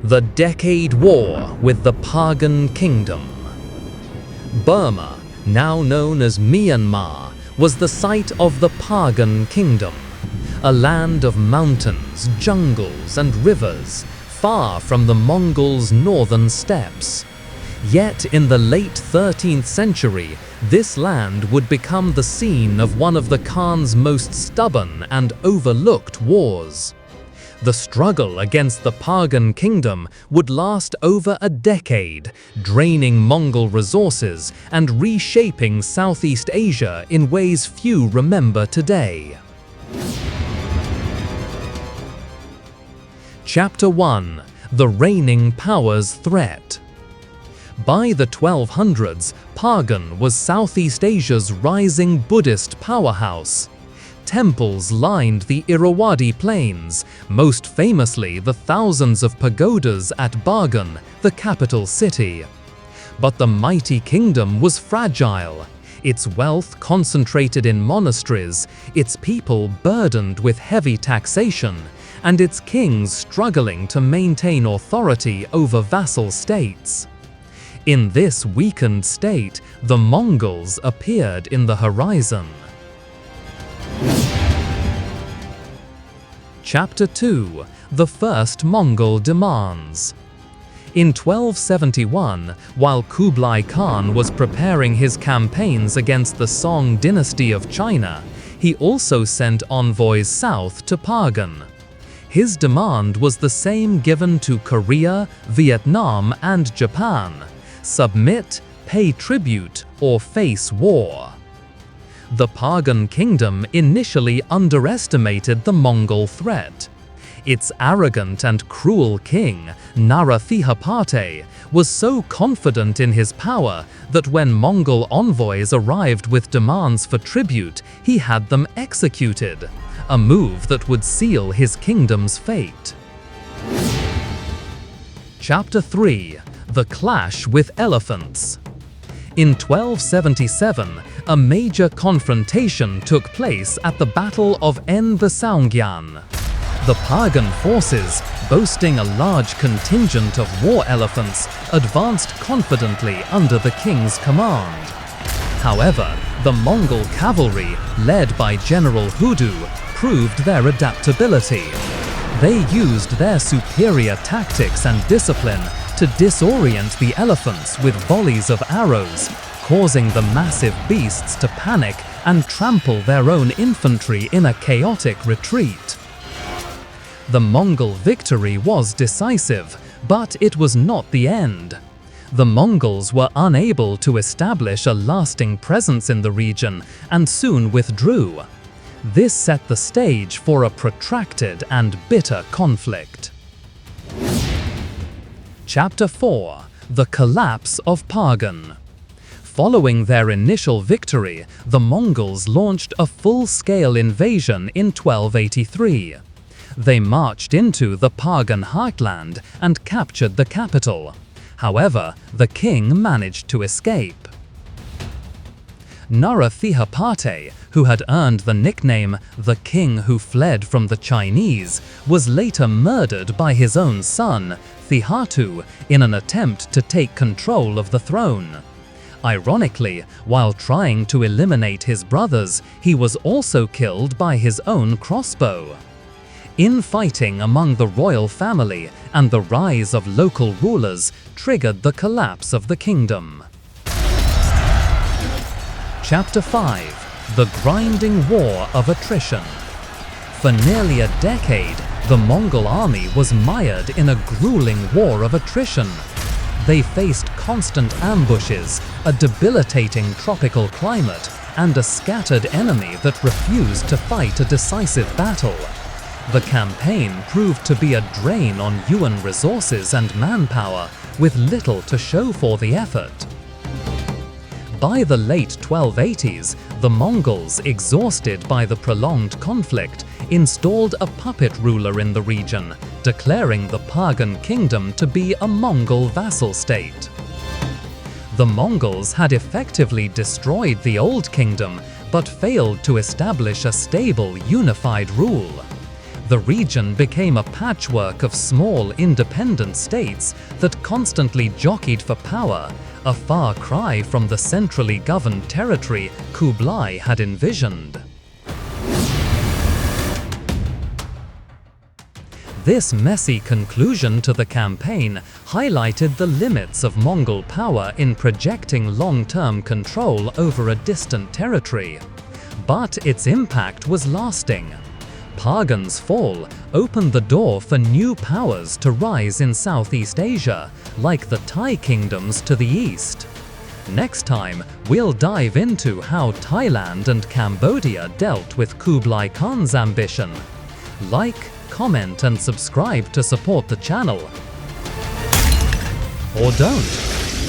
The Decade War with the Pagan Kingdom. Burma, now known as Myanmar, was the site of the Pagan Kingdom, a land of mountains, jungles, and rivers, far from the Mongols' northern steppes. Yet in the late 13th century, this land would become the scene of one of the Khan's most stubborn and overlooked wars. The struggle against the Pagan Kingdom would last over a decade, draining Mongol resources and reshaping Southeast Asia in ways few remember today. Chapter 1: The Reigning Power's Threat. By the 1200s, Pagan was Southeast Asia's rising Buddhist powerhouse. Temples lined the Irrawaddy Plains, most famously the thousands of pagodas at Bagan, the capital city. But the mighty kingdom was fragile, its wealth concentrated in monasteries, its people burdened with heavy taxation, and its kings struggling to maintain authority over vassal states. In this weakened state, the Mongols appeared in the horizon. Chapter 2: The First Mongol Demands. In 1271, while Kublai Khan was preparing his campaigns against the Song dynasty of China, he also sent envoys south to Pagan. His demand was the same given to Korea, Vietnam, and Japan: submit, pay tribute, or face war. The Pagan Kingdom initially underestimated the Mongol threat. Its arrogant and cruel king, Narathihapate, was so confident in his power that when Mongol envoys arrived with demands for tribute, he had them executed, a move that would seal his kingdom's fate. Chapter 3: The Clash with Elephants. In 1277, a major confrontation took place at the Battle of Ngasaunggyan. The Pagan forces, boasting a large contingent of war elephants, advanced confidently under the king's command. However, the Mongol cavalry, led by General Hudu, proved their adaptability. They used their superior tactics and discipline to disorient the elephants with volleys of arrows, causing the massive beasts to panic and trample their own infantry in a chaotic retreat. The Mongol victory was decisive, but it was not the end. The Mongols were unable to establish a lasting presence in the region and soon withdrew. This set the stage for a protracted and bitter conflict. Chapter 4: The Collapse of Pagan. Following their initial victory, the Mongols launched a full-scale invasion in 1283. They marched into the Pagan heartland and captured the capital. However, the king managed to escape. Narathihapate, who had earned the nickname "the king who fled from the Chinese," was later murdered by his own son, Thihatu, in an attempt to take control of the throne. Ironically, while trying to eliminate his brothers, he was also killed by his own crossbow. Infighting among the royal family and the rise of local rulers triggered the collapse of the kingdom. Chapter 5: The Grinding War of Attrition. For nearly a decade, the Mongol army was mired in a grueling war of attrition. They faced constant ambushes, a debilitating tropical climate, and a scattered enemy that refused to fight a decisive battle. The campaign proved to be a drain on Yuan resources and manpower, with little to show for the effort. By the late 1280s, the Mongols, exhausted by the prolonged conflict, installed a puppet ruler in the region, declaring the Pagan Kingdom to be a Mongol vassal state. The Mongols had effectively destroyed the Old Kingdom, but failed to establish a stable, unified rule. The region became a patchwork of small independent states that constantly jockeyed for power, a far cry from the centrally governed territory Kublai had envisioned. This messy conclusion to the campaign highlighted the limits of Mongol power in projecting long-term control over a distant territory. But its impact was lasting. Pagan's fall opened the door for new powers to rise in Southeast Asia, like the Thai kingdoms to the east. Next time, we'll dive into how Thailand and Cambodia dealt with Kublai Khan's ambition. Like, comment and subscribe to support the channel. Or don't.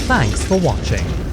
Thanks for watching.